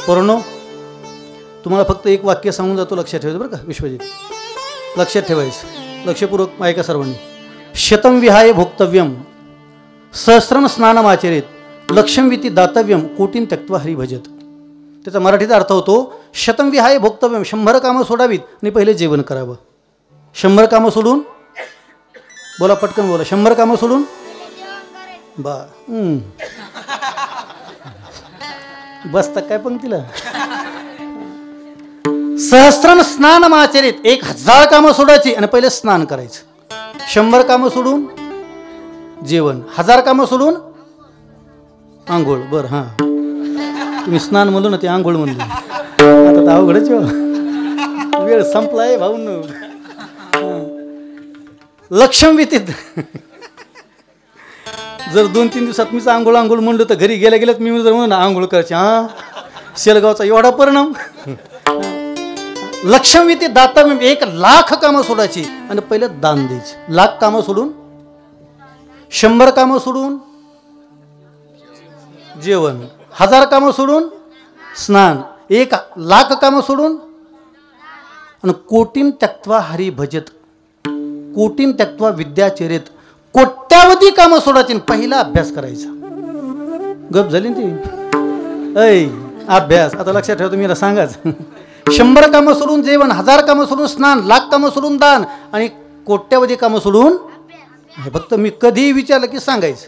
पोरांनो, तुम्हाला फक्त एक वाक्य सांगून जातो, लक्षात ठेवायचं बरं का विश्वजित, लक्षात ठेवायचं, लक्षपूर्वक ऐका सर्वांनी. शतं विहाय भोक्तव्यम सहस्रम स्नानमाचरेत लक्षम विती दातव्यम कोटीन त्यक्त्वा हरी भजत. त्याचा मराठीचा अर्थ होतो, शतं विहाय भोक्तव्यम, 100 कामं सोडावीत आणि पहिले जेवण करावं. 100 कामं सोडून, बोला पटकन बोला, 100 कामं सोडून बा बसता काय पंक्तीला. सहस्रम स्नानमाचरेत, 1000 कामं सोडायची आणि पहिले स्नान करायचं. 100 कामं सोडून जेवण, 1000 कामं सोडून आंघोळ. बरं, हां तुम्ही स्नान म्हणलो ना, ते आंघोळ म्हणलो. आता तर अवघडच वेळ संपलाय भाऊन. लक्षम वितीत जर 2-3 दिवसात मीच आंघोळ म्हणलो तर घरी गेल्या गेल्यात मी जर म्हणून आंघोळ करायची. हां, शेलगावचा एवढा परिणाम. लक्षम विती दाता, 1,00,000 कामं सोडायची आणि पहिलं दान द्यायचं. 1,00,000 कामं सोडून, 100 कामं सोडून जेवण, 1000 कामं सोडून स्नान, 1,00,000 कामं सोडून आणि कोटीन त्यक्त्वा हरी भजत, कोटीन त्यक्त्वा विद्याचरेत, कोट्यावधी कामं सोडायची पहिला अभ्यास करायचा. गप झाली ना ती. ऐ अभ्यास आता लक्षात ठेवा, तुम्ही सांगाच. 100 कामं सोडून जेवण, 1000 कामं सोडून स्नान, 1,00,000 कामं सोडून दान आणि कोट्यावधी कामं सोडून. हे फक्त मी कधीही विचारलं की सांगायचं.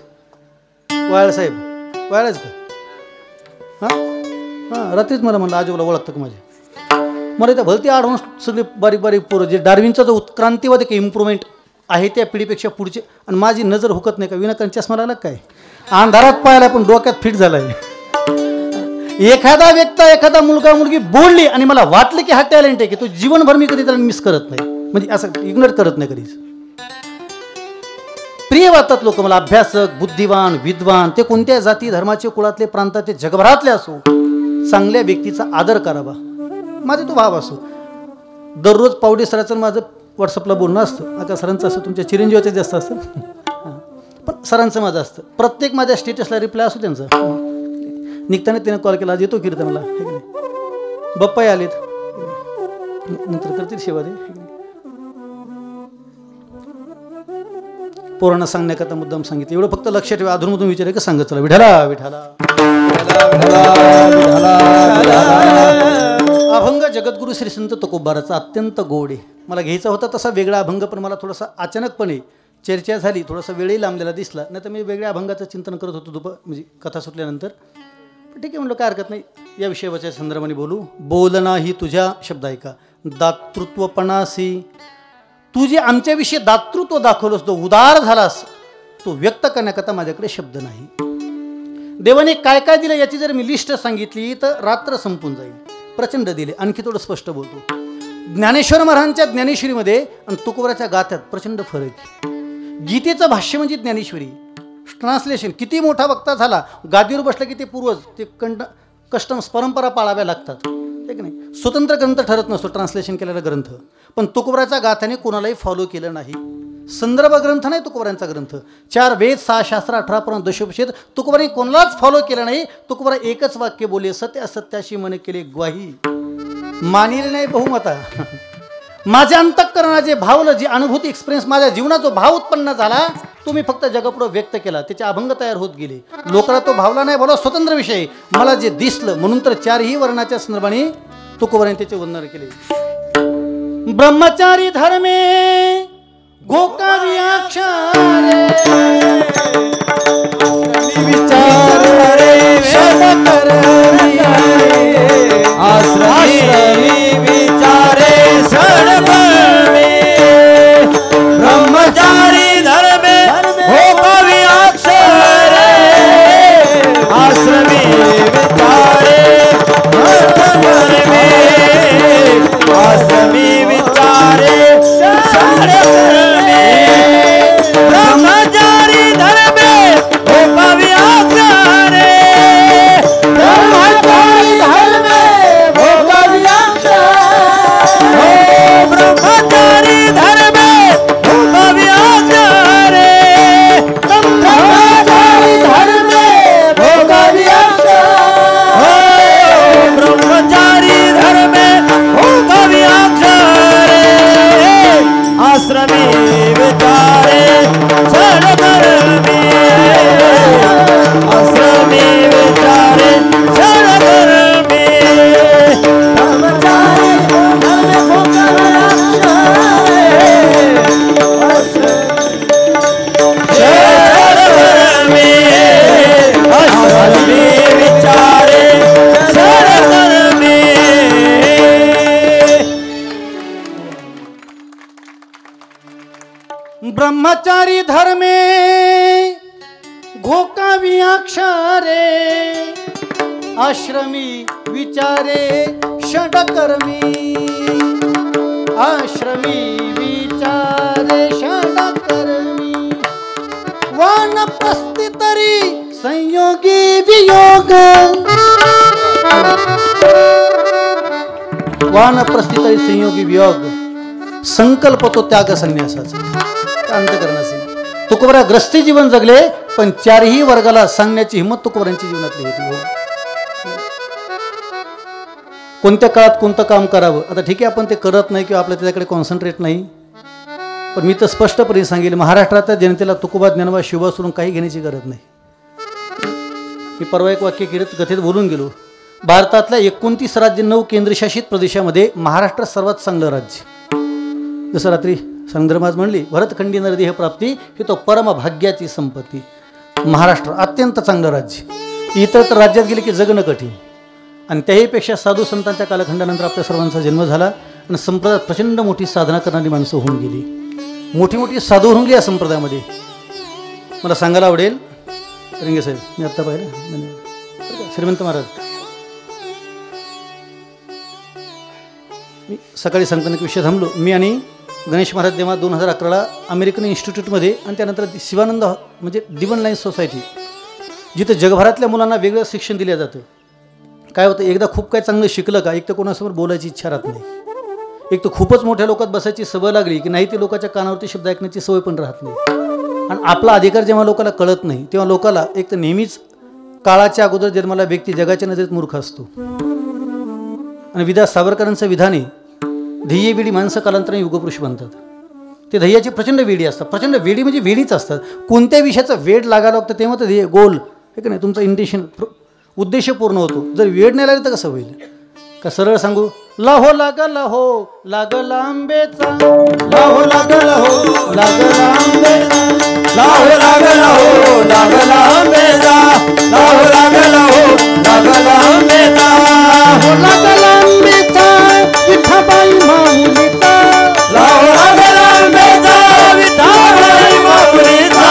वाळ साहेब वाळच का? हां हां, रात्रीच मला म्हणलं आजोबाला ओळखतं का माझ्या. मला त्या भलती आढळून सगळे बारीक बारीक पोरं, जे डार्विनचा जो उत्क्रांतीवादी की इम्प्रूव्हमेंट आहे त्या पिढीपेक्षा पुढचे. आणि माझी नजर हुकत नाही का, विनाकारण चष्मा लागला काय, अंधारात पाहायला पण डोक्यात फिट झालाय. एखादा व्यक्ती, एखादा मुलगा मुलगी बोलली आणि मला वाटलं की हा टॅलेंट आहे, की तो जीवनभर मी कधी त्याला मिस करत नाही, म्हणजे असं इग्नोर करत नाही कधीच. प्रिय वाटतात लोक मला, अभ्यासक, बुद्धिवान, विद्वान, ते कोणत्या जाती धर्माचे, कुळातले, प्रांताचे, जगभरातले असो, चांगल्या व्यक्तीचा आदर करावा, माझे तो भाव असो. दररोज पावडे सराचं माझं व्हॉट्सअपला बोलणं असतं. आता सरांचं असं, तुमच्या चिरंजीवाचं जास्त असतं, पण सरांचं माझं असतं. प्रत्येक माझ्या स्टेटसला रिप्लाय असतो त्यांचा. निघताना त्याने कॉल केला, आज येतो कीर्तनाला, हे की नाही, बाप्पाही आलेत, नंतर करतील सेवा दे. पोरांना सांगण्याकरता मुद्दाम सांगितलं. एवढं फक्त लक्षात ठेवा, अधूनमधून विचार का सांगत चला, विठाला विठाला. अभंग जगद्गुरु श्री संत तुकोबाराचा अत्यंत गोड आहे. मला घ्यायचा होता तसा वेगळा अभंग, पण मला थोडासा अचानकपणे चर्चा झाली, थोडासा वेळही लांबलेला दिसला, नाही तर मी वेगळ्या अभंगाचं चिंतन करत होतो म्हणजे कथा सुटल्यानंतर. ठीक आहे म्हणलं, काय हरकत नाही, या विषयाच्या संदर्भाने बोलू. बोलना ही तुझ्या शब्द ऐका, दातृत्वपणासी, तू जे आमच्याविषयी दातृत्व दाखवलंस, तो उदार झालास, तो व्यक्त करण्याकरता माझ्याकडे शब्द नाही. देवाने काय काय दिलं याची जर मी लिस्ट सांगितली तर रात्र संपून जाईल. प्रचंड दिले. आणखी थोडं स्पष्ट बोलतो. ज्ञानेश्वर महाराजांच्या ज्ञानेश्वरीमध्ये आणि तुकोबाराच्या गाथ्यात प्रचंड फरक आहे. गीतेचं भाष्य म्हणजे ज्ञानेश्वरी, ट्रान्सलेशन. किती मोठा वक्ता झाला, गादीवर बसला की ते पूर्वज, ते कस्टम्स, परंपरा पाळाव्या लागतात, हे की नाही. स्वतंत्र ग्रंथ ठरत नसतो ट्रान्सलेशन केलेला ग्रंथ. पण तुकोबाराच्या गाथ्याने कोणालाही फॉलो केलं नाही. संदर्भ ग्रंथ नाही तुकोबारांचा ग्रंथ. 4 वेद, 6 शास्त्र, 18 पुराण, दशोपनिषद, तुकोबारांनी कोणालाच फॉलो केलं नाही. तुकोबारा एकच वाक्य बोलले, सत्य असत्याशी मन केले ग्वाही, मानिले नाही बहुमता. माझ्या अंतःकरणाचे भावलं, जी अनुभूती, एक्सपिरियन्स, माझ्या जीवनात जो भाव उत्पन्न झाला, तो मी फक्त जगापुढे व्यक्त केला. त्याचे अभंग तयार होत गेले. लोकांना तो भावला नाही, बोला स्वतंत्र विषय, मला जे दिसलं, म्हणून तर 4ही वर्णाच्या संदर्भाने तुकोबारांनी त्याचे वर्णन केले. ब्रह्मचारी धर्मे गोकावी अक्षरे, विचार रे शत करवी, आश्रमी विचारे सडबळवे. ब्रह्मचारी धर्मे गोकावी अक्षरे, आश्रमी विचारे सडबळवे, आश्रमी विचारे सडबळवे. ब्रह्मचारी धर्मे नवी अक्षरे आश्रमी विचारे षडकर्मी आश्रमी विचारे षडकर्मी वानप्रस्थी तरी संयोगी वियोग वानप्रस्थी तरी संयोगी वियोग संकल्प तो त्याग संन्यासाचा अंतकरणाचे तुकोबरा ग्रस्ती जीवन जगले पण चारही वर्गाला सांगण्याची हिंमत तुकोबरांची जीवनातली होती. कोणत्या काळात कोणतं काम करावं आता ठीक आहे आपण ते करत नाही किंवा आपल्या त्याच्याकडे कॉन्सन्ट्रेट नाही पण मी तर स्पष्टपणे सांगेल महाराष्ट्रातल्या जनतेला तुकोबा ज्ञानोबा शिवबा सोडून काही घेण्याची गरज नाही. मी परवा एक वाक्य कथेत बोलून गेलो. भारतातल्या 29 राज्य 9 केंद्रशासित प्रदेशामध्ये महाराष्ट्र सर्वात चांगलं राज्य. जसं रात्री संग्रमाज म्हणली भरतखंडी नरदेह प्राप्ती ही तो परमभाग्याची संपत्ती. महाराष्ट्र अत्यंत चांगलं राज्य. इतर तर राज्यात गेले की जगणं कठीण आणि त्याहीपेक्षा साधू संतांच्या कालखंडानंतर आपल्या सर्वांचा जन्म झाला आणि संप्रदायात प्रचंड मोठी साधना करणारी माणसं होऊन गेली. मोठी मोठी साधू होऊन गेली या संप्रदायामध्ये. मला सांगायला आवडेल रिंगे साहेब मी आत्ता पाहिलं श्रीमंत महाराज मी सकाळी सांगताना एक विषय थांबलो. मी आणि गणेश महाराज जेव्हा 2011ला अमेरिकन इन्स्टिट्यूटमध्ये आणि त्यानंतर शिवानंद म्हणजे डिवन लाईन्स सोसायटी जिथं जगभरातल्या मुलांना वेगळं शिक्षण दिलं जातं. काय होतं एकदा खूप काय चांगलं शिकलं का एक तर कोणासमोर बोलायची इच्छा राहत नाही. एक तर खूपच मोठ्या लोकात बसायची सवय लागली की नाही ते लोकांच्या कानावरती शब्द ऐकण्याची सवय पण राहत नाही. आणि आपला अधिकार जेव्हा लोकांना कळत नाही तेव्हा लोकाला एक तर नेहमीच काळाच्या अगोदर जन्माला व्यक्ती जगाच्या नजरेत मूर्ख असतो. आणि विदा सावरकरांचं विधान आहे ध्येय वेडी माणसं कालांतराने युगपुरुष बनतात. ते ध्येयाची प्रचंड वेडी असतात. प्रचंड वेडी म्हणजे वेडीच असतात. कोणत्या विषयाचा वेड लागायला लागतं तेव्हा तर ध्येय गोल हे का नाही तुमचं इंटेन्शन उद्देश पूर्ण होतो. जर वेड नाही लागलं तर कसं होईल. का सरळ सांगू लाहो लागला हो लागला आंबेचा लाहो लागला हो लागला आंबेचा लाहो लागला हो लागला आंबेचा लाहो लागला हो लागला आंबेचा हो लागला आंबेचा विठाबाई माऊलीचा लाहो लागला आंबेचा विठाबाई माऊलीचा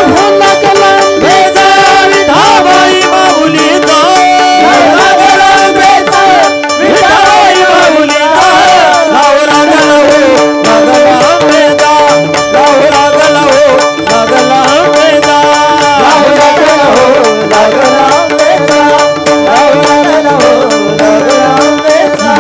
हो लागला आंबेचा विठाबाई माऊलीचा लागला आंबेचा विठाबाई माऊलीचा लाहो लागला हो लागला आंबेचा लाहो लागला हो लागला आंबेचा लाहो लागला हो लागला आंबेचा लाहो लागला हो लागला आंबेचा.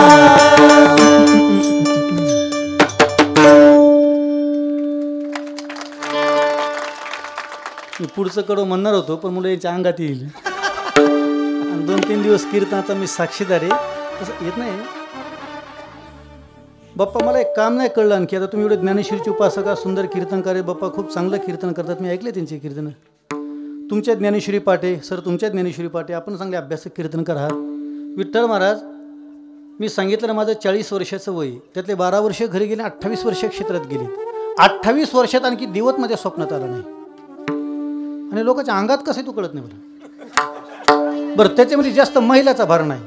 मी पुढचं कडं म्हणणार होतो पण मुलं यांच्या अंगात येईल आणि 2-3 दिवस कीर्तनाचा मी साक्षीदार आहे तसं येत नाही. बाप्पा मला एक काम नाही कळलं आणखी आता तुम्ही एवढे ज्ञानेश्वरीचे उपासका सुंदर कीर्तनकार आहे बाप्पा खूप चांगलं कीर्तन करतात. मी ऐकले त्यांची कीर्तनं. तुमच्या ज्ञानेश्वरी पाटे सर तुमच्या ज्ञानेश्वरी पाटे आपण चांगले अभ्यासक कीर्तनकार आहात. विठ्ठल महाराज मी सांगितलं ना माझं 40 वर्षाचं वय त्यातले 12 वर्ष घरी गेले 28 वर्ष क्षेत्रात गेली. 28 वर्षात आणखी दिवत स्वप्नात आलं नाही आणि लोकांच्या अंगात कसं तू कळत नाही मला. बरं त्याच्यामध्ये जास्त महिलाचा भार नाही.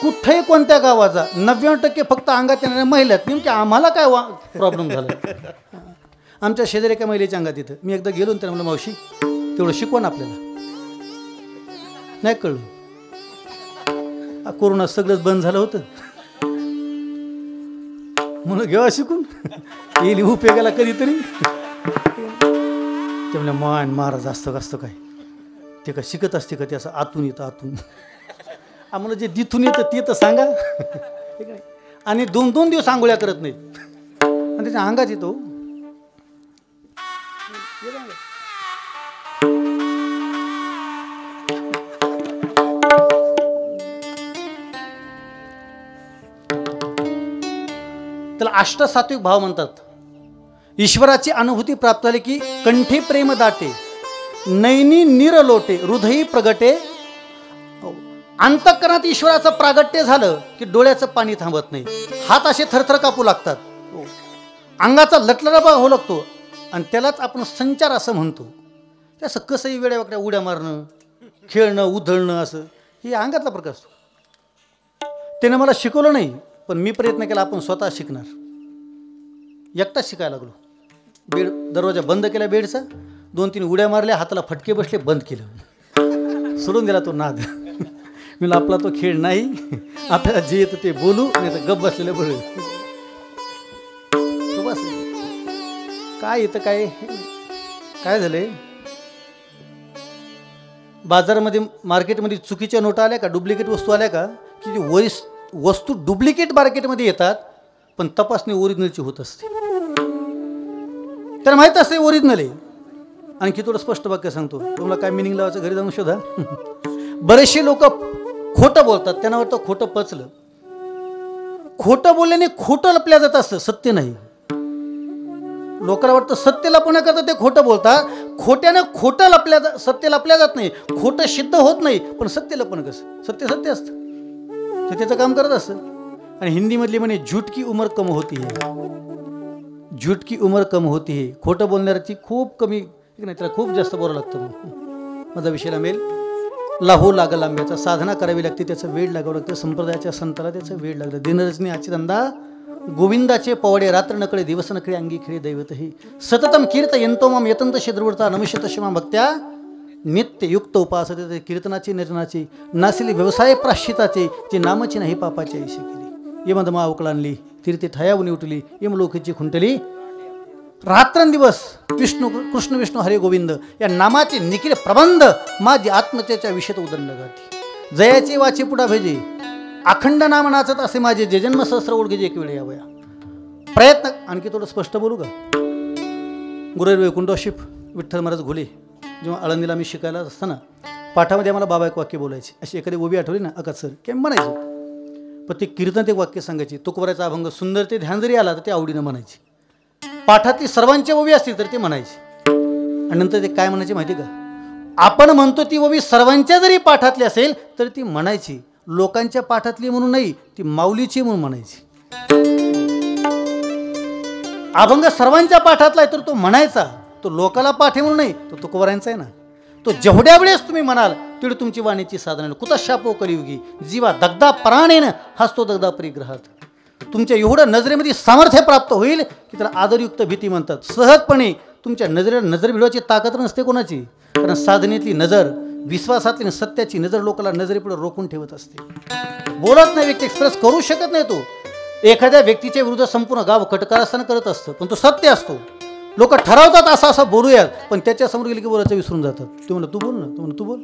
कुठेही कोणत्या गावाचा 90% फक्त अंगात येणाऱ्या महिलात नेमके आम्हाला काय प्रॉब्लेम झाला. आमच्या शेजारी एका महिलेच्या अंगात येतं. मी एकदा गेलो त्याला म्हणलं मावशी तेवढं शिकवण आपल्याला नाही कळलं. कोरोना सगळंच बंद झालं होतं म्हणून घेवा शिकून येईल उपयोगाला कधीतरी. ते म्हणलं मान महाराज असतं असतं काय ते का शिकत असते का ते असं आतून येतं आतून आम्हाला जे तिथून येतं ते तर सांगा. आणि 2-2 दिवस आंघोळ्या करत नाहीत आणि त्याच्या अंगात येतो. त्याला अष्टसात्विक भाव म्हणतात. ईश्वराची अनुभूती प्राप्त झाली की कंठी प्रेम दाटे नैनी नीर लोटे हृदयी प्रगटे. अंतःकरणात ईश्वराचं प्रागट्य झालं की डोळ्याचं पाणी थांबत नाही. हात असे थरथर कापू लागतात. अंगाचा लटलराबा होऊ लागतो आणि त्यालाच आपण संचार असं म्हणतो. ते असं कसंही वेड्या वाकड्या उड्या मारणं खेळणं उधळणं असं हे अंगातला प्रकार असतो. त्याने मला शिकवलं नाही पण मी प्रयत्न केला आपण स्वतः शिकणार. एकटाच शिकायला लागलो. बेड दरवाजा बंद केला बेडचा 2-3 उड्या मारल्या, हाताला फटके बसले, बंद केलं, सोडून दिला तो नाद. मी आपला तो खेळ नाही, आपल्याला जे येतं ते बोलू, नाही तर गप बसलेलं बरं. बस काय येतं काय काय झालंय, बाजारामध्ये मार्केटमध्ये चुकीच्या नोटा आल्या का, डुप्लिकेट वस्तू आल्या का, की वस्तू डुप्लिकेट मार्केटमध्ये येतात, पण तपासणी ओरिजिनलची होत असते. त्याला माहीत असते ओरिजिनल आहे. आणखी थोडं स्पष्ट वाक्य सांगतो तुम्हाला, काय मिनिंग लावायचं घरी जाऊन शोधा. बरेचसे लोक खोटं बोलतात, त्यांना वाटतं खोटं पचलं. खोटं बोलल्याने खोटं लपल्या जात असतं, सत्य नाही. लोकांना वाटतं सत्य लपवण्याकरता ते खोटं बोलतात, खोट्यानं खोटं सत्य लपल्या जात नाही, खोटं सिद्ध होत नाही. पण सत्य लपणं कसं, सत्य सत्य असतं, ते त्याचं काम करत असतं. आणि हिंदीमधली म्हणे झूठ की उमर कम होती है, झूठ की उमर कम होती है. खोटं बोलणाऱ्याची खूप कमी नाही, त्याला खूप जास्त बोलावं लागतं. माझा विषय लांबेल. लाहो लागल आंब्याचा, साधना करावी लागते, त्याचं वेळ लागावं लागतं. संप्रदायाच्या संताला त्याचं वेळ लागलं. दिनरजनी आची धंदा गोविंदाचे पवडे, रात्र नकळे दिवस नकळे, अंगी खेळे दैवतही. सततम कीर्त यंतो माम यतंत शद्रवृता नमशत क्षमा भक्त्या नित्य युक्त उपासते. कीर्तनाची निर्जनाची नासिली व्यवसाय प्राश्चिताचे, जे नामाची नाही पापाची ऐशी केली. यमदमा उकळाणली तीर्थे ठायावून उठली, यमलोकीची खुंटली. रात्रंदिवस विष्णू कृष्ण विष्णू हरे गोविंद या नामाचे निखिल प्रबंध, माझी आत्महत्येच्या विषयात उदंड गाठी. जयाचे वाचे पुढा भेजे, अखंड नाम नाचत असे माझे, जे जन्म सहस्र ओळखीचे एक वेळ यावया. प्रयत्न आणखी थोडं स्पष्ट बोलू का. गुरुदेव वैकुंठशिप विठ्ठल महाराज घोले, जेव्हा आळंदीला मी शिकायला असताना पाठामध्ये आम्हाला बाबा एक वाक्य बोलायचे. अशी एखादी ओवी आठवली ना, अकात सर काय म्हणायचं, पण ते कीर्तन एक वाक्य सांगायचे. तुकोबाराचा अभंग सुंदर ते ध्यान जरी आला तर ते आवडीनं म्हणायचे. पाठातली सर्वांच्या ओवी असतील तर ते म्हणायचे. आणि नंतर ते काय म्हणायचे माहिती का, आपण म्हणतो ती ओवी सर्वांच्या जरी पाठातली असेल तर ती म्हणायची, लोकांच्या पाठातली म्हणून नाही, ती माऊलीची म्हणून म्हणायची. अभंग सर्वांच्या पाठातला आहे तर तो म्हणायचा, तो लोकाला पाठ आहे म्हणून नाही, तो तुकोबारांचा आहे ना. तो जेवढ्या वेळेस तुम्ही म्हणाल तेवढी तुमची वाणीची साधना. कुतशापो कलियुगी जीवा दग्धा प्राणेन हसतो दग्धा परिग्रहात. तुमच्या एवढं नजरेमध्ये सामर्थ्य प्राप्त होईल की त्याला आदरयुक्त भीती म्हणतात. सहजपणे तुमच्या नजरेला नजर भिडवायची ताकद नसते कोणाची, कारण साधनेतली नजर, विश्वासातली सत्याची नजर लोकांना नजरेपुढे रोखून ठेवत असते. बोलत नाही व्यक्ती, एक्सप्रेस करू शकत नाही. तो एखाद्या व्यक्तीच्या विरुद्ध संपूर्ण गाव कटकारस्थान करत असतं, पण तो सत्य असतो. लोक ठरवतात असं असं बोलूयात, पण त्याच्या समोर गेले की बोलायचं विसरून जातात. ते म्हणलं तू बोल ना, तू म्हणलं तू बोल.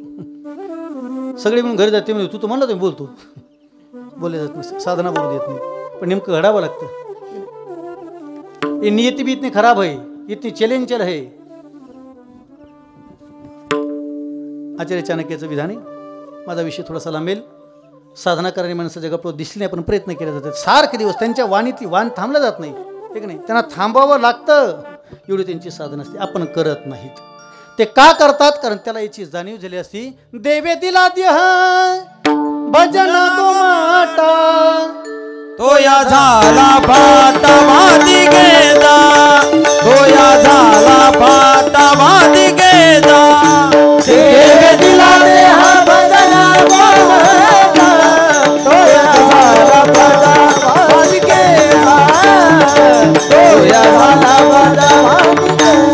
सगळे म्हणून घरी जाते, म्हणजे तू तर म्हणलं तुम्ही बोलतो, बोलले जात नाही, साधना बोलू देत नाही. पण नेमकं घडावं लागतं. ये नियती भी इतनी खराब है, इतनी चलेंचल है. आचार्य चाणक्याचं विधान आहे. माझा विषय थोडासा लांबेल. साधना करणारी माणसं जगापुढे दिसली नाही, पण प्रयत्न केले जातात. सारखे दिवस त्यांच्या वाणीतली वाण थांबलं जात नाही, ठीक नाही, त्यांना थांबावं लागतं. एवढी त्यांची साधना असते, आपण करत नाहीत. ते का करतात, कारण त्याला याची जाणीव झाली असती. देवे दिला देह भजन तो माटा, तो या झाला फाटा मादी गेला, तो या झाला फाटा मादी गेला. देवे दिला देह भजन तो माटा, तो या झाला फाटा मादी गेला, तो या झाला फाटा मादी गेला.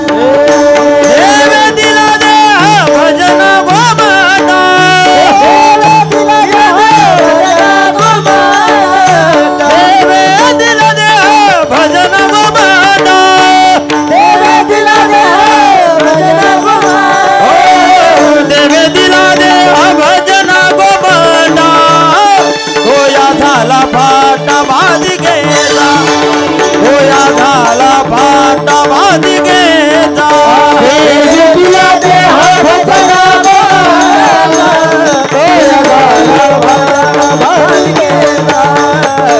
देवे दिला देह भजन तो माटा, झाला फाटा बांधी गेला, होया झाला फाटा बांधी गेला. दिला देह भजना होया झाला फाटा बांधी गेला,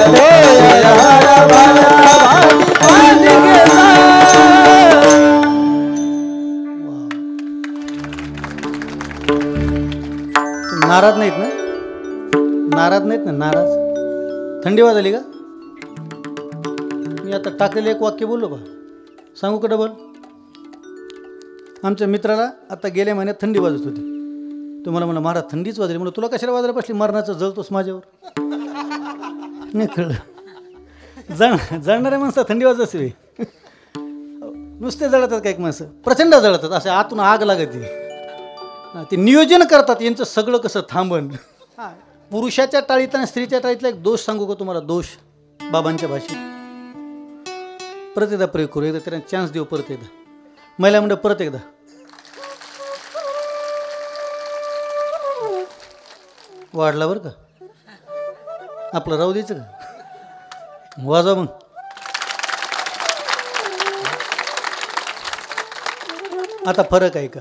होया झाला फाटा बांधी गेला. नाराज नाहीत ना, नाराज नाहीत ना, नाराज. थंडी वाजली का. मी आता टाकलेलं एक वाक्य बोललो बा, सांगू का डबल. आमच्या मित्राला आता गेल्या महिन्यात थंडी वाजत होती. तुम्हाला म्हणलं महाराज थंडीच वाजली. म्हणलं तुला कशाला वाजायला बसली, मरणाचं जळतोस माझ्यावर. नाही कळलं. जाणणाऱ्या माणसा थंडी वाजत असेल. नुसते जळतात काही माणसं, प्रचंड जळतात, असे आतून आग लागते. ते नियोजन करतात यांचं सगळं कसं थांबन. पुरुषाच्या टाळीत आणि स्त्रीच्या टाळीतला एक दोष सांगू का तुम्हाला, दोष बाबांच्या भाषेत. परत एकदा प्रयोग करू, एकदा त्यांना चान्स देऊ, परत एकदा महिला मंडळ, परत एकदा. वाढला बरं का, आपलं राहू द्यायचं का, वाजवा मग. आता फरक आहे का,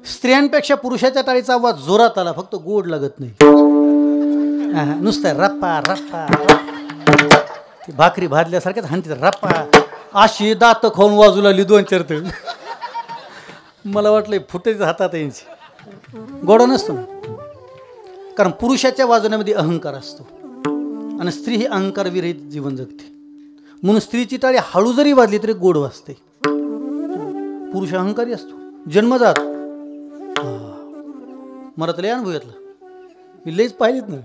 स्त्रियांपेक्षा पुरुषाच्या टाळीचा आवाज जोरात आला, फक्त गोड लागत नाही. नुसतं रप्पा रप्पा, ती भाकरी भाजल्यासारख्याच हाणती रप्पा, अशी दात खाऊन वाजू लागली 2-4 तर. मला वाटलं फुटेच हातात यांची. गोड नसतो ना, कारण पुरुषाच्या वाजवण्यामध्ये अहंकार असतो आणि स्त्री ही अहंकार विरहित जीवन जगते. म्हणून स्त्रीची टाळी हळू जरी वाजली तरी गोड वाजते. पुरुष अहंकारी असतो जन्मजात. मला तर लय अनुभव घेतला, मी लयच पाहिलेत ना.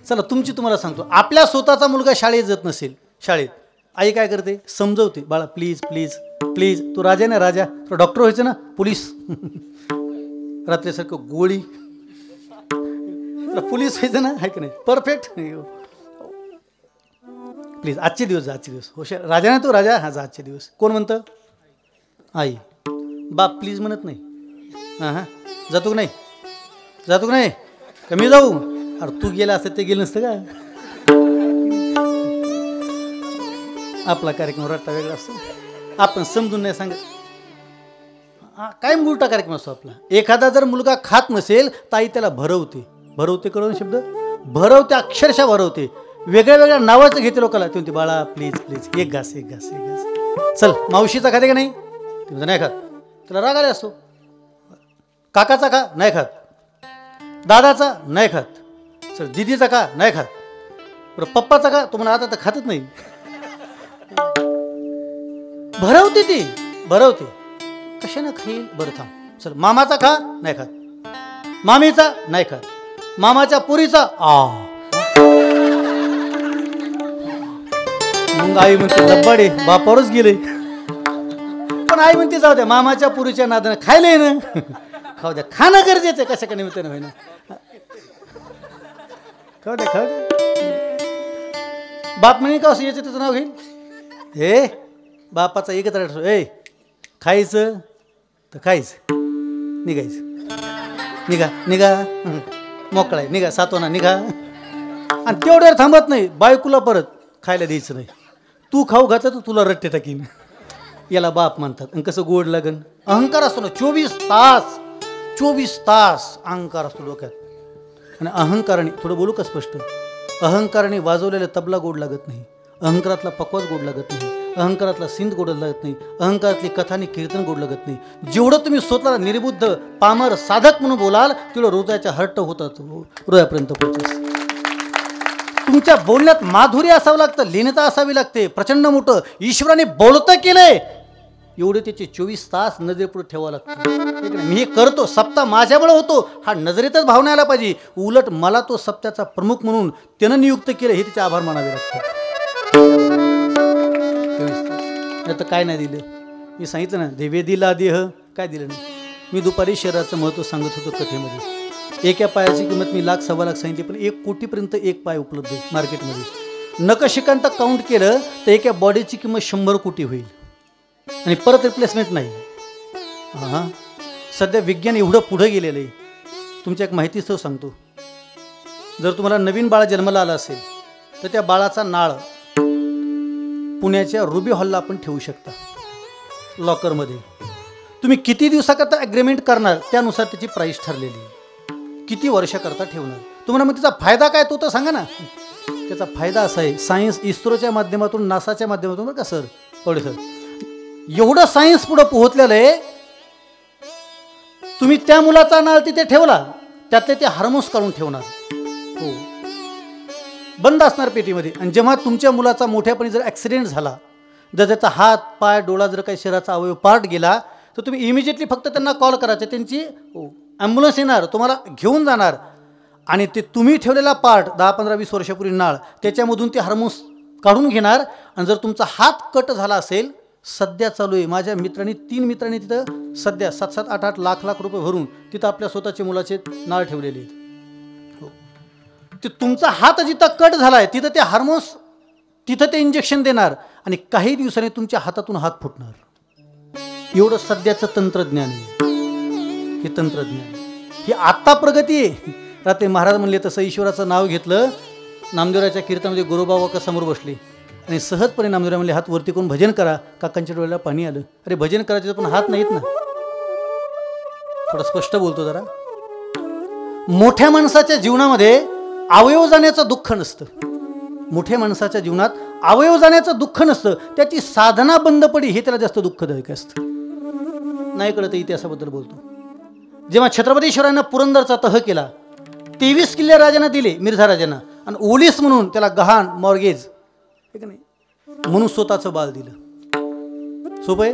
चला तुमची तुम्हाला सांगतो, आपल्या स्वतःचा मुलगा शाळेत जात नसेल, शाळेत आई काय करते, समजवते, बाळा प्लीज प्लीज प्लीज, तू राजा ना, राजा तो डॉक्टर व्हायचं ना, पोलीस. रात्रीसारखं गोळी, पोलीस व्हायचं ना, आहे की नाही, परफेक्ट. प्लीज आजचे दिवस जा, आजचे दिवस हुशार, राजा ना तू, राजा, हा जा आजचे दिवस. कोण म्हणतं, आई. बाप प्लीज म्हणत नाही. हां हां, जातो की नाही, जातो की नाही, का मी जाऊ, अरे तू गेला असतं ते गेलं नसतं का. आपला कार्यक्रम रट्टा वेगळा असतो, आपण समजून नाही सांगत. काय उलटा कार्यक्रम असतो आपला. एखादा जर मुलगा खात नसेल तर आई त्याला भरवते, भरवते कळून शब्द, भरवते, अक्षरशः भरवते, वेगळ्या वेगळ्या नावाचं घेते लोकांना. ते म्हणते बाळा प्लीज प्लीज, एक घास एक घास एक घास. चल मावशीचा खाते का नाही, ते म्हणते नाही खात, त्याला राग आला असतो. काकाचा खा, नाही खात. दादाचा नाही खात. चल दिदीचा खा, नाही खात. बरं पप्पाचा खा, तो म्हणा आता तर खातच नाही. भरवते ती, भरवते. कशानं खाईल, बरं थांब. चल मामाचा खा, नाही खात. मामीचा नाही खात. मामाच्या पुरीचा मग आई म्हणते लब्बाडे, बापावरच गेले. पण आई म्हणते जाऊ द्या, मामाच्या पुरीच्या नादानं खायला ना, खाऊ द्या, खाणं गरजेचं आहे, कशा का निमित्तानं होईना, खाऊ द्या खाऊ द्या. बाप म्हणे का असं याचं त्याचं नाव घेईल. हे बापाचा एकच राहतो, ए खायचं तर खायचं, निघायचं, निघा निघा, मोकळा आहे, निघा, सातवाना निघा. आणि तेवढ्यावर थांबत नाही, बायकोला परत खायला द्यायचं नाही. तू खाऊ घातलं तर तुला रट्टे टाकीन, याला बाप म्हणतात. आणि कसं गोड लागन, अहंकार असतो ना, 24 तास अहंकार असतो डोक्यात. आणि अहंकाराने, थोडं बोलू का स्पष्ट, अहंकाराने वाजवलेला तबला गोड लागत नाही, अहंकारातला पकवाज गोड लागत नाही, अहंकारातला सिंध गोड लागत नाही, अहंकारातली कथानी कीर्तन गोड लागत नाही. जेवढं तुम्ही स्वतःला निर्बुद्ध पामर साधक म्हणून बोलाल तेवढं हृदयाच्या हट्ट होतात, हृदयापर्यंत पोहोचेल. तुमच्या बोलण्यात माधुर्य असावं लागतं, लीनता असावी लागते. प्रचंड मोठं ईश्वराने बोलतं केलंय, एवढे त्याचे 24 तास नजरेपुढे ठेवावं लागतं. मी हे करतो, सप्ताह माझ्यामुळे होतो, हा नजरेतच भावना आला पाहिजे. उलट मला तो सप्त्याचा प्रमुख म्हणून त्यानं नियुक्त केलं, हे तिचे आभार मानावे लागतात. नाही तर काय नाही दिलं. मी सांगितलं ना, देवे दिला देह, काय दिलं नाही. मी दुपारी शरीराचं महत्त्व सांगत होतो कथेमध्ये. एका पायाची किंमत मी 1,00,000-1,15,00,000 सांगितली, पण 1 कोटीपर्यंत एक पाय उपलब्ध आहे मार्केटमध्ये. नकशिकांत काउंट केलं तर एका बॉडीची किंमत 100 कोटी होईल आणि परत रिप्लेसमेंट नाही. हां, सध्या विज्ञान एवढं पुढं गेलेलं आहे. तुमच्या एक माहितीस्तव सांगतो, जर तुम्हाला नवीन बाळ जन्माला आलं असेल तर त्या बाळाचा नाळ पुण्याच्या रुबी हॉलला आपण ठेवू शकता, लॉकरमध्ये. तुम्ही किती दिवसाकरता ॲग्रीमेंट करणार त्यानुसार त्याची प्राईस ठरलेली आहे, किती वर्षाकरता ठेवणार. तुम्हाला मग त्याचा फायदा काय तो तर सांगा ना. त्याचा फायदा असा आहे, सायन्स इस्रोच्या माध्यमातून, नासाच्या माध्यमातून, बरं का सर, पवडे सर, एवढं सायन्स पुढं पोहोचलेलं आहे. तुम्ही त्या मुलाचा नाळ तिथे ठेवला, त्यातले ते हार्मोन्स काढून ठेवणार, हो, बंद असणार पेटीमध्ये. आणि जेव्हा तुमच्या मुलाचा मोठ्यापणी जर ॲक्सिडेंट झाला, जर त्याचा हात पाय डोळा जर काही शरीराचा अवयव पार्ट गेला, तर तुम्ही इमिजिएटली फक्त त्यांना कॉल करायचे, त्यांची ॲम्ब्युलन्स येणार, तुम्हाला घेऊन जाणार. आणि ते तुम्ही ठेवलेला पार्ट 10-15-20 वर्षापूर्वी नाळ, त्याच्यामधून ते हार्मोन्स काढून घेणार. आणि जर तुमचा हात कट झाला असेल सध्या चालू आहे. माझ्या मित्रांनी 3 मित्रांनी तिथं सध्या 7-7, 8-8 लाख रुपये भरून तिथं आपल्या स्वतःचे मुलाचे नाळ ठेवलेले आहेत. हो. ते तुमचा हात जिथं कट झाला आहे तिथं ते हार्मोन्स तिथं ते इंजेक्शन देणार आणि काही दिवसांनी तुमच्या हातातून हात फुटणार. एवढं सध्याचं तंत्रज्ञान आहे. हे तंत्रज्ञान ही आत्ता प्रगती आहे. रात्री महाराज म्हणले तसं ईश्वराचं नाव घेतलं. नामदेवराच्या कीर्तनामध्ये गुरुबाबा समोर बसले आणि सहजपणे नामदेवराय म्हणले हात वरती करून भजन करा. काकांच्या डोळ्याला पाणी आलं. अरे भजन करायचं पण हात नाहीत ना. थोडं स्पष्ट बोलतो जरा. मोठ्या माणसाच्या जीवनामध्ये अवयव जाण्याचं दुःख नसतं. मोठ्या माणसाच्या जीवनात अवयव जाण्याचं दुःख नसतं. त्याची साधना बंद पडी हे त्याला जास्त दुःखदायक असतं. नाही कळत इतिहासाबद्दल बोलतो. जेव्हा छत्रपती शिवरायांना पुरंदरचा तह केला 23 किल्ले राजांना दिले मिर्झा राजांना आणि ओलीस म्हणून त्याला गहाण मॉर्गेज ठीक नाही म्हणून स्वतःचं बाळ दिलं. सोपं आहे.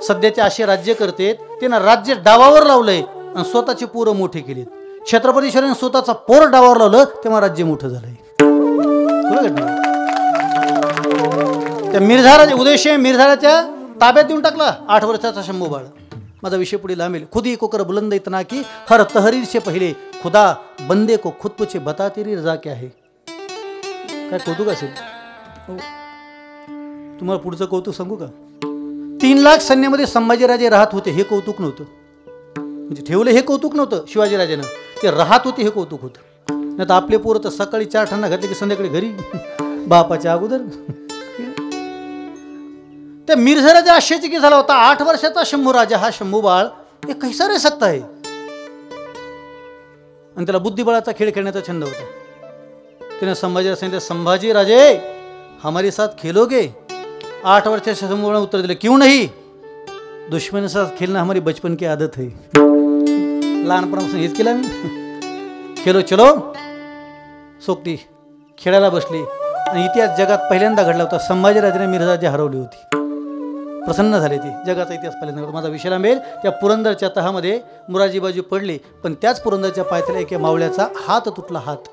सध्याचे असे राज्य करते ते ना राज्य डावावर लावलंय आणि स्वतःचे पोरं मोठे केलेत. छत्रपती शिवरायांनी स्वतःचा पोर डावावर लावलं तेव्हा राज्य मोठं झालंय. त्या मिर्झा राजा उदयसिंह मिर्झाच्या ताब्यात देऊन टाकला 8 वर्षाचा शंभू बाळ. माझा विषय पुढे लांबेल. खुदी को कर बुलंद इतना की हर तहरीर से पहिले खुदा बंदे को खुद पूछे बता तेरी रजा क्या है. काय कौतुक असेल. तुम्हाला पुढचं कौतुक सांगू का. 3 लाख सैन्यामध्ये संभाजीराजे राहत होते हे कौतुक नव्हतं. म्हणजे ठेवलं हे कौतुक नव्हतं शिवाजीराजेनं. ते राहत होते हे कौतुक होतं. नाही तर आपले पोरं तर सकाळी 4 ठणा घातले की संध्याकाळी घरी बापाच्या अगोदर. त्या मिर्झाराजा आश्चर्यचकित झाला होता. 8 वर्षाचा शंभू राजा हा शंभू बाळ हे कैसा रे सकता आहे. आणि त्याला बुद्धिबळाचा खेळ खेळण्याचा छंद होता. त्याने संभाजीला सांगितलं संभाजी राजे हमारे साथ खेलोगे. 8 वर्षाच्या शंभूने उत्तर दिले क्यों नहीं. दुश्मन के साथ खेलना हमारी बचपन की आदत है. लहानपणापासून हेच केलं मी. खेलो चलो. सोबती खेळायला बसली आणि इतिहास जगात पहिल्यांदा घडला होता. संभाजीराजाने मिर्झाराजे हरवली होती. प्रसन्न झाले ते. जगाचा इतिहास पहिल्यांदा. माझा विषय लांबेल. त्या पुरंदरच्या तहामध्ये मुराजीबाजी पडले पण त्याच पुरंदरच्या पायथ्याला एका मावळ्याचा हात तुटला. हात.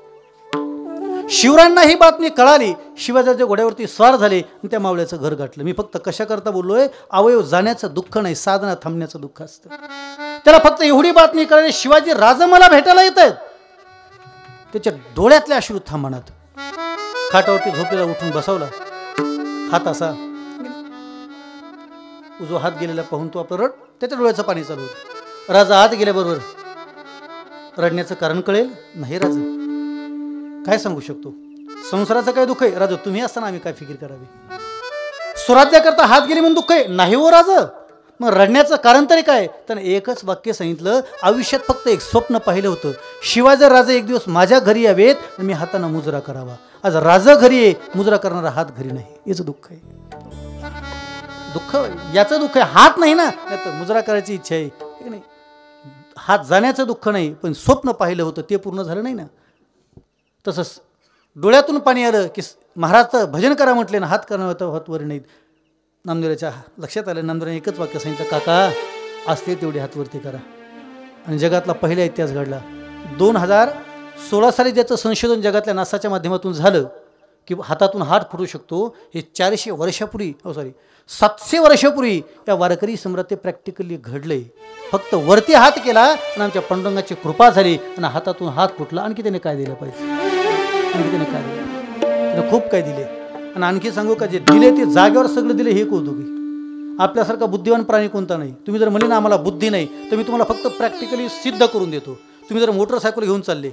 शिवरायांना ही बातमी कळाली. शिवाजीच्या घोड्यावरती स्वार झाले आणि त्या मावळ्याचं घर गाठलं. मी फक्त कशाकरता बोललोय. अवयव जाण्याचं दुःख नाही साधना थांबण्याचं दुःख असतं. त्याला फक्त एवढी बातमी कळली शिवाजी राजा मला भेटायला येत आहेत. त्याच्या डोळ्यातले अश्रू थांबणार. खाटावरती झोपेला उठून बसवला. हात असा उजवा हात गेलेला पाहून तो आपलं रड त्याच्या डोळ्याचं पाणी चालू होतं. राजा आत गेल्याबरोबर रडण्याचं कारण कळेल नाही. राजा काय सांगू शकतो. संसाराचं काय दुःख आहे. राजा तुम्ही असताना आम्ही काय फिकीर करावी. स्वराज्याकरता हात गेले म्हणून दुःख आहे नाही हो राजा. मग रडण्याचं कारण तरी काय. त्यानं एकच वाक्य सांगितलं आयुष्यात फक्त एक स्वप्न पाहिलं होतं. शिवाजी राजा एक दिवस माझ्या घरी यावेत आणि मी हाताने मुजरा करावा. आज राजा घरी आहे मुजरा करणारा हात घरी नाही. याचं दुःख आहे. दुःख याचं दुःख आहे. हात नाही ना. नाही तर मुजरा करायची इच्छा आहे नाही. हात जाण्याचं दुःख नाही पण स्वप्न पाहिलं होतं ते पूर्ण झालं नाही ना. तसंच डोळ्यातून पाणी आलं की महाराजचं भजन करा म्हटले ना हात करणं होतं हात वर नाहीत. नामदेवराच्या लक्षात आलं. नामदेवराने एकच वाक्य सांगितलं काका असते तेवढे हात वरती करा. आणि जगातला पहिला इतिहास घडला. 2016 साली ज्याचं संशोधन जगातल्या नासाच्या माध्यमातून झालं की हातातून हात फुटू शकतो. हे 400 वर्षापूर्वी 700 वर्षापूर्वी या वारकरी सम्राट ते प्रॅक्टिकली घडले. फक्त वरती हात केला आणि आमच्या पांडुरंगाची कृपा झाली आणि हातातून हात फुटला. आणखी त्याने काय दिलं पाहिजे. आणखी त्याने काय दिलं. त्याने खूप काय दिले. आणि आणखी सांगू का जे दिले ते जागेवर सगळं दिले हे कौतुकी. आपल्यासारखा बुद्धिवान प्राणी कोणता नाही. तुम्ही जर म्हणले ना आम्हाला बुद्धी नाही तर मी तुम्हाला फक्त प्रॅक्टिकली सिद्ध करून देतो. तुम्ही जर मोटरसायकल घेऊन चालले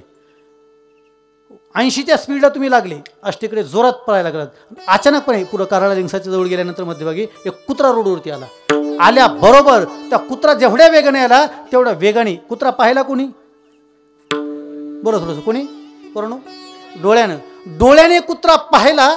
80च्या स्पीडला तुम्ही लागले अष्टीकडे जोरात पळायला लागलात. अचानकपणे पुढं कराळा लिंक्साच्या जवळ गेल्यानंतर मध्यभागी एक कुत्रा रोडवरती आला. आल्या बरोबर त्या कुत्रा जेवढ्या वेगाने आला तेवढ्या वेगाने कुत्रा पाहायला कोणी बरं थोडंसं कोणी बरोबर डोळ्याने कुत्रा पाहायला.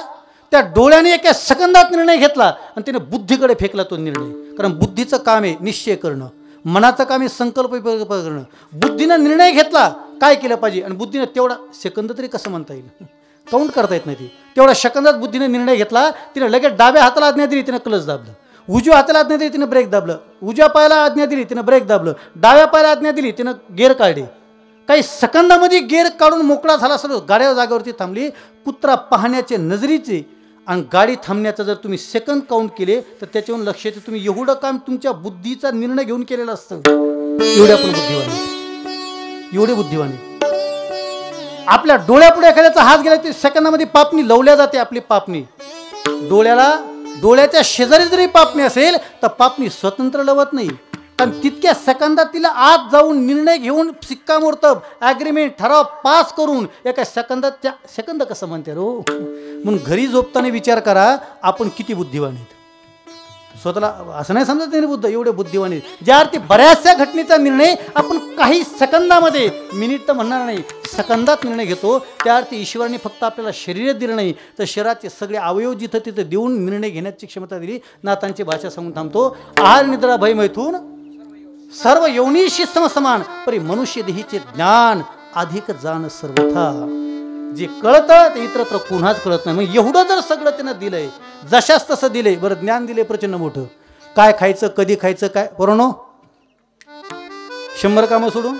त्या डोळ्याने एका सेकंदात निर्णय घेतला आणि त्याने बुद्धीकडे फेकला तो निर्णय. कारण बुद्धीचं काम आहे निश्चय करणं. मनाचं काम आहे संकल्प करणं. बुद्धीनं निर्णय घेतला काय केलं पाहिजे आणि बुद्धीनं तेवढा सेकंद तरी कसं म्हणता येईल काउंट करता येत नाही. ती तेवढ्या सेकंदात बुद्धीने निर्णय घेतला. तिने लगेच डाव्या हाताला आज्ञा दिली तिने क्लच दाबलं. उजव्या हाताला आज्ञा दिली तिने ब्रेक दाबलं. उजव्या पायाला आज्ञा दिली तिने ब्रेक दाबलं. डाव्या पायाला आज्ञा दिली तिनं गेअर काढले. काही सेकंदामध्ये गेअर काढून मोकळा झाला. सर्व गाड्या जागेवरती थांबली. कुत्रा पाहण्याचे नजरीचे आणि गाडी थांबण्याचं जर तुम्ही सेकंद काउंट केले तर त्याच्यावरून लक्ष येते तुम्ही एवढं काम तुमच्या बुद्धीचा निर्णय घेऊन केलेलं असतं. एवढे आपण बुद्धिवान आहे, एवढे बुद्धिवान आहे. आपल्या डोळ्यापुढे एखाद्याचा हात गेला ते सेकंदामध्ये पापणी लवल्या जाते. आपली पापणी डोळ्याच्या शेजारी जरी पापणी असेल तर पापणी स्वतंत्र लवत नाही, कारण तितक्या सेकंदात तिला आत जाऊन निर्णय घेऊन शिक्कामोर्तब ॲग्रीमेंट ठराव पास करून एका सेकंदात सेकंद कसं म्हणते रो. म्हणून घरी झोपताना विचार करा आपण किती बुद्धिवान आहेत. स्वतःला असं नाही समजत नाही बुद्ध एवढे बुद्धिवान आहेत. ज्या अर्थी बऱ्याचशा घटनेचा निर्णय आपण काही सेकंदामध्ये, मिनिट तर म्हणणार नाही, सेकंदात निर्णय घेतो, त्या अर्थी ईश्वराने फक्त आपल्याला शरीर दिलं नाही तर शरीराचे सगळे अवयव जिथं तिथं देऊन निर्णय घेण्याची क्षमता दिली. नाथांची भाषा सांगून थांबतो. आहार निद्रा भय मैथून सर्व योनीशी समसमान परी मनुष्य देहीचे ज्ञान अधिक जाण सर्वथा. जे कळतं ते इतरत्र कुणाच कळत नाही. मग एवढं जर सगळं त्यानं दिलंय, जशाच तसं दिलंय, बरं ज्ञान दिलंय प्रचंड मोठं. काय खायचं, कधी खायचं, काय बरोनो 100 कामं सोडून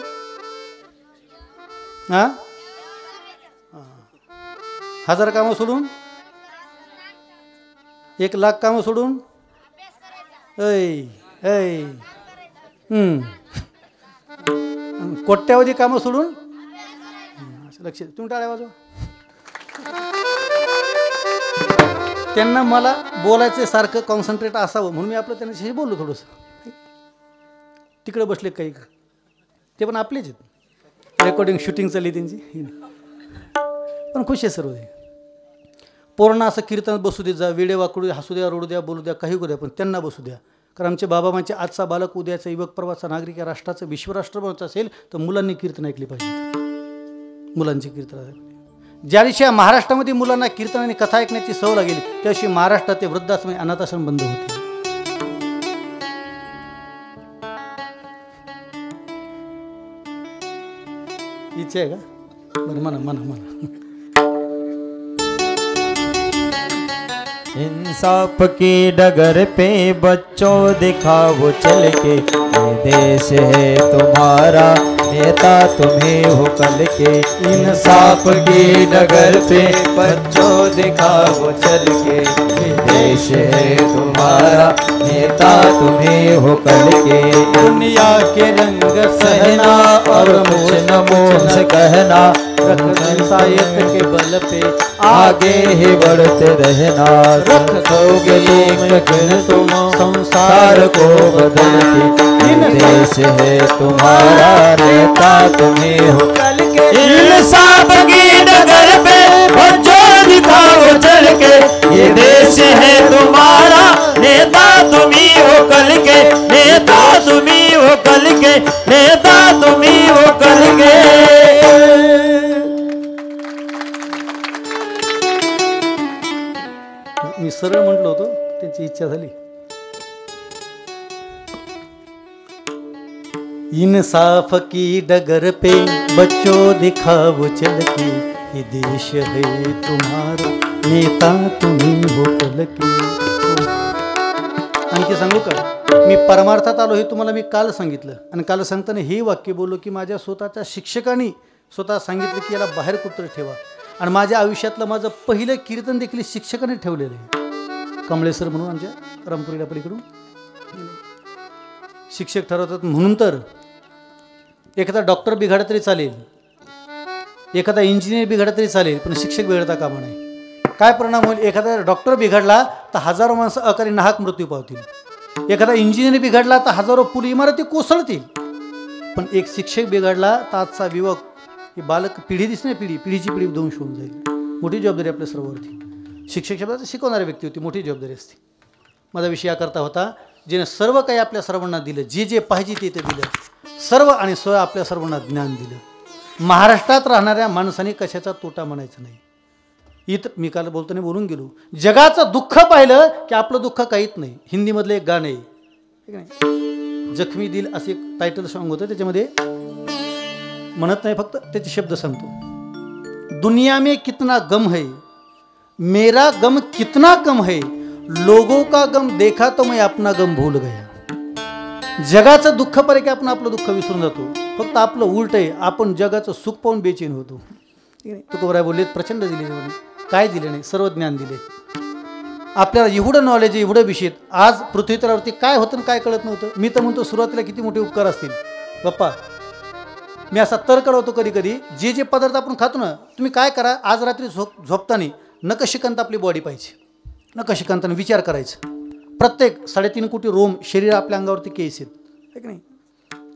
1000 कामं सोडून 1,00,000 कामं सोडून कोट्यावधी कामं सोडून लक्ष. तुम्ही टाळ्या वाजवा. त्यांना मला बोलायचं सारखं कॉन्सन्ट्रेट असावं म्हणून मी आपलं त्यांच्याशी बोललो थोडंसं. तिकडे बसले काही, ते पण आपलेच आहेत. रेकॉर्डिंग शूटिंग चालली त्यांची, पण खुश आहे सर्व. पूर्ण असं कीर्तनात बसू दे, जा वेडे वाकडू, हसू द्या, रडू द्या, बोलू द्या, काही करू द्या, पण त्यांना बसू द्या. कारण आमचे बाबा म्हणजे आजचा बालक उद्याचा युवक परवाचा नागरिक या राष्ट्राचं विश्वराष्ट्र बनवायचं असेल तर मुलांनी कीर्तन ऐकली पाहिजे. मुलांची कीर्तन ज्या दिवशी महाराष्ट्रामध्ये मुलांना कीर्तन आणि कथा ऐकण्याची सवय लागेल त्या दिवशी महाराष्ट्रात ते वृद्धाश्रम अनाथाश्रम बंद होते. इच्छा आहे का? बरं म्हणा म्हणा म्हणा. इंसाफ की डगर पे बच्चों दिखाओ चल के, ये देश है तुम्हारा नेता तुम्हें हो कल के. इंसाफ की डगर पे बच्चों दिखाओ चल के, ये देश है तुम्हारा नेता तुम्हें हो कल के. दुनिया के रंग सहना और मुझ न मोह से कहना, इंसानियत के बल पे आगे ही बढ़ते रहना. रखोगे तुम संसार को बदल के, देश है तुम्हारा नेता तुम्हें हो कल के. इंसाफ की डगर पे बच्चों दिखाओ चल के, ये देश है तुम्हारा नेता तुम्ही हो कल के. नेता तुम्ही हो कल के, नेता तुम्ही हो कल के. मी सरळ म्हटलो होतो, त्यांची इच्छा झाली. इंसाफ की डगर पे बच्चों दिखाओ चल के, ये देश है तुम्हारा नेता तुम्ही हो कल के. आणखी सांगू का? मी परमार्थात आलो हे तुम्हाला मी काल सांगितलं, आणि काल सांगताना हे वाक्य बोललो की माझ्या स्वतःच्या शिक्षकांनी स्वतः सांगितलं की याला बाहेर कुठं ठेवा. आणि माझ्या आयुष्यातलं माझं पहिलं कीर्तन देखील शिक्षकाने ठेवलेलं आहे. कमळे सर म्हणून आमच्या रामपुरीला पलीकडून शिक्षक ठरवतात. म्हणून तर एखादा डॉक्टर बिघाडा तरी चालेल, एखादा इंजिनियर बिघाडा तरी चालेल, पण शिक्षक बिघडता कामा नाही. काय परिणाम होईल? एखादा डॉक्टर बिघडला तर हजारो माणसं अकाली नाहक मृत्यू पावतील. एखादा इंजिनियर बिघडला तर हजारो पुरी इमारती कोसळतील. पण एक शिक्षक बिघडला तर आजचा युवक, ही बालक पिढी दिसते ना, पिढीची पिढी ध्वंस होऊन जाईल. मोठी जबाबदारी आपल्या सर्वांवरती. शिक्षक शब्दाचं शिकवणारी व्यक्ती होती, मोठी जबाबदारी असते. माझा विषय याकरता होता, जिने सर्व काही आपल्या सर्वांना दिलं, जे जे पाहिजे ते ते दिलं, सर्व आणि स्वतः आपल्या सर्वांना ज्ञान दिलं. महाराष्ट्रात राहणाऱ्या माणसाने कशाचा तोटा म्हणायचा नाही. इथं मी काल बोलताना बोलून गेलो, जगाचं दुःख पाहिलं की आपलं दुःख काहीच नाही. हिंदीमधलं एक गाणं आहे, जखमी दिल असे एक टायटल सॉन्ग होतं, त्याच्यामध्ये म्हणत नाही फक्त त्याचे शब्द सांगतो. दुनिया में कितना गम है, मेरा गम कितना कम है, लोगों का गम देखा तो मैं अपना गम भूल गया. जगाचं दुःख पाहिलं की आपण आपलं दुःख विसरून जातो. फक्त आपलं उलट आहे, आपण जगाचं सुख पाहून बेचैन होतो. तुकोबराय बोलले प्रचंड दिले, काय दिले नाही, सर्व ज्ञान दिले. आपल्याला एवढं नॉलेज आहे, एवढं विषय आज पृथ्वीतलावरती काय होतं आणि काय कळत नव्हतं. मी तर म्हणतो सुरुवातीला किती मोठे उपकार असतील बाप्पा. मी असा तर्क होतो कधी कधी, जे जे पदार्थ आपण खातो ना, तुम्ही काय करा, आज रात्री झोपताना नकशिकांत आपली बॉडी पाहिजे. नकशिकांताने विचार करायचं. प्रत्येक 3.5 कोटी रोम शरीर आपल्या अंगावरती केस आहेत, आहे की नाही.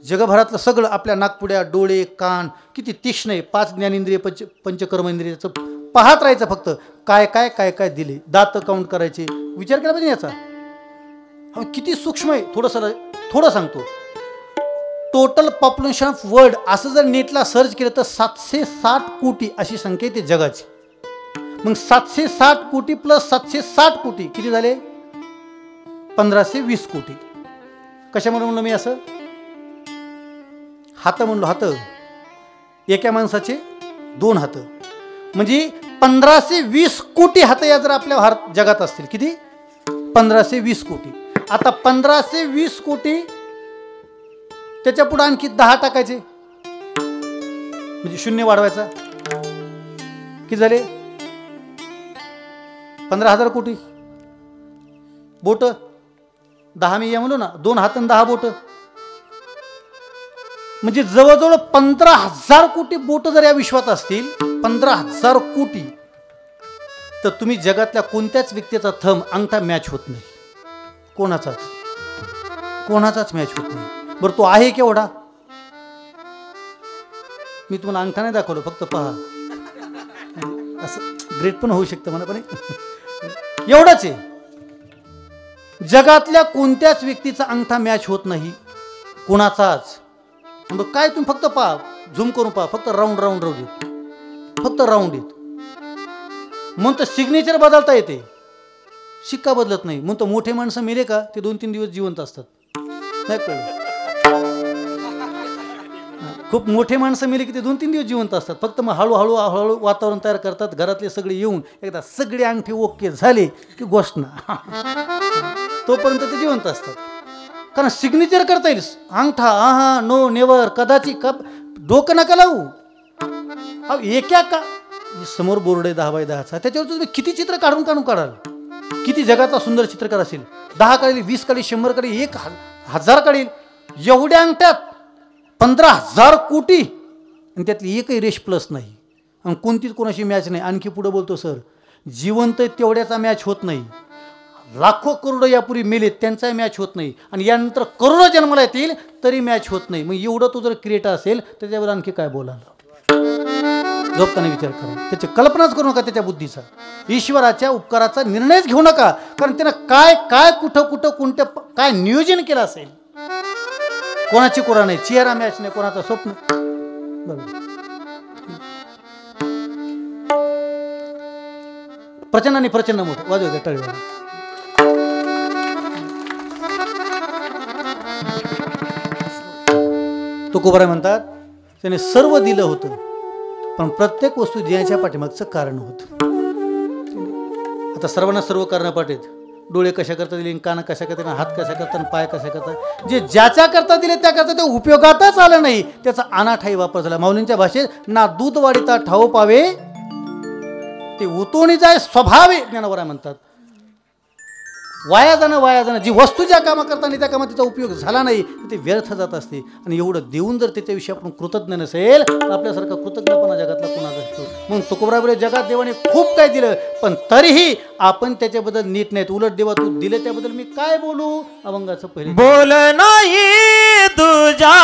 जगभरातलं सगळं आपल्या नाकपुड्या, डोळे, कान किती तीक्ष्ण आहे. 5 ज्ञानेंद्रिय पंचकर्मेंद्रियाचं पाहत राहायचं फक्त. काय काय काय काय दिले, दात काउंट करायचे, विचार केला पाहिजे याचा. किती सूक्ष्म आहे. थोडं सांगतो. टोटल पॉप्युलेशन ऑफ वर्ल्ड असं जर नेटला सर्च केलं तर 760 कोटी अशी संख्या आहे ती जगाची. मग 760 कोटी प्लस 760 कोटी किती झाले? 1520 कोटी. कशामुळे म्हणलं मी असं? हात म्हणलो, हात. एका माणसाचे 2 हात, म्हणजे 1520 कोटी हात या जर आपल्या जगात असतील. किती? 1520 कोटी. आता 1520 कोटी त्याच्या पुढे आणखी 10 टाकायचे, म्हणजे 0 वाढवायचा. किती झाले? 15,000 कोटी. बोट 10 मी या म्हणलो ना, 2 हात आणि 10 बोट, म्हणजे जवळजवळ 15,000 कोटी बोट जर या विश्वात असतील, 15,000 कोटी, तर तुम्ही जगातल्या कोणत्याच व्यक्तीचा थंब अंगठा मॅच होत नाही. कोणाचाच मॅच होत नाही. बरं तो आहे केवढा? मी तुम्हाला अंगठा नाही दाखवलं, फक्त पहा. असं ग्रेट पण होऊ शकतं म्हणा, पण एवढंच आहे. जगातल्या कोणत्याच व्यक्तीचा अंगठा मॅच होत नाही, कोणाचाच. मग काय तुम्ही फक्त पहा, झूम करून पहा, फक्त राऊंड येत, फक्त राऊंड येत. म्हणून तर सिग्नेचर बदलता येते, शिक्का बदलत नाही. म्हणून तर मोठे माणसं मेले का ते 2-3 दिवस जिवंत असतात, नाही कळलं. खूप मोठे माणसं मेले की ते 2-3 दिवस जिवंत असतात. फक्त मग हळूहळू वातावरण तयार करतात. घरातले सगळे येऊन एकदा सगळे अंगठे ओके झाले की गोष्ट ना, तोपर्यंत ते जिवंत असतात. कारण सिग्नेचर करता येईल. अंगठा आहा नो नेवर कदाचित कप डोकं नका लावू. एका का समोर बोर्ड आहे 10 बाय 10चा, त्याच्यावर तुम्ही किती चित्र काढून काढाल. किती जगाचा सुंदर चित्रकार असेल. 10 काढेल, 20 काढेल, 100 काढेल, 1000 काढेल. एवढ्या अंगठ्यात 15,000 कोटी, आणि त्यातली एकही रेष प्लस नाही, आणि कोणतीच कोणाशी मॅच नाही. आणखी पुढे बोलतो सर, जिवंत तेवढ्याचा मॅच होत नाही. लाखो करोडो यापूर्वी मेले त्यांचाही मॅच होत नाही, आणि यानंतर करोडो जन्माला येतील तरी मॅच होत नाही. मग एवढं तो जर क्रिएटर असेल त्याच्यावर आणखी काय बोलायला. झोपताना विचार करा, त्याची कल्पनाच करू नका त्याच्या बुद्धीचा. ईश्वराच्या उपकाराचा निर्णयच घेऊ नका, कारण त्यानं काय काय कुठं कोणत्या काय नियोजन केलं असेल. कोणाची कोणा नाही, चेहरा मॅच नाही, कोणाचं स्वप्न. बरोबर. प्रचंड आणि प्रचंड मोठं वाजव टाळीवाला. तुकोबाराय म्हणतात, त्याने सर्व दिलं होतं, पण प्रत्येक वस्तू देण्याच्या पाठीमागचं कारण होतं. आता सर्वांना सर्व कारण पाठीत. डोळे कशा करता दिले, कान कशा करता, हात कशा करता, पाय कशा करता, जे ज्याच्या करता दिले त्या करता ते उपयोगातच आलं नाही, त्याचा अनाठाई वापर झाला. माऊलींच्या भाषेत ना दूध वाढीता ठाव पावे, ते उतोणी जाय स्वभावे ज्ञानवरा म्हणतात. वाया जाणं, जी वस्तू ज्या कामा करताना त्या कामात त्याचा उपयोग झाला नाही ते व्यर्थ जात असते. आणि एवढं देऊन जर त्याच्याविषयी आपण कृतज्ञ नसेल तर आपल्यासारखा कृतज्ञपणा जगातला कोणाचा असतो. म्हणून तुकोबाराय जगात देवाने खूप काय दिलं, पण तरीही आपण त्याच्याबद्दल नीट नाहीत. उलट देवा तू दिलं त्याबद्दल मी काय बोलू. अभंगाचं पहिले बोल नाही तुझ्या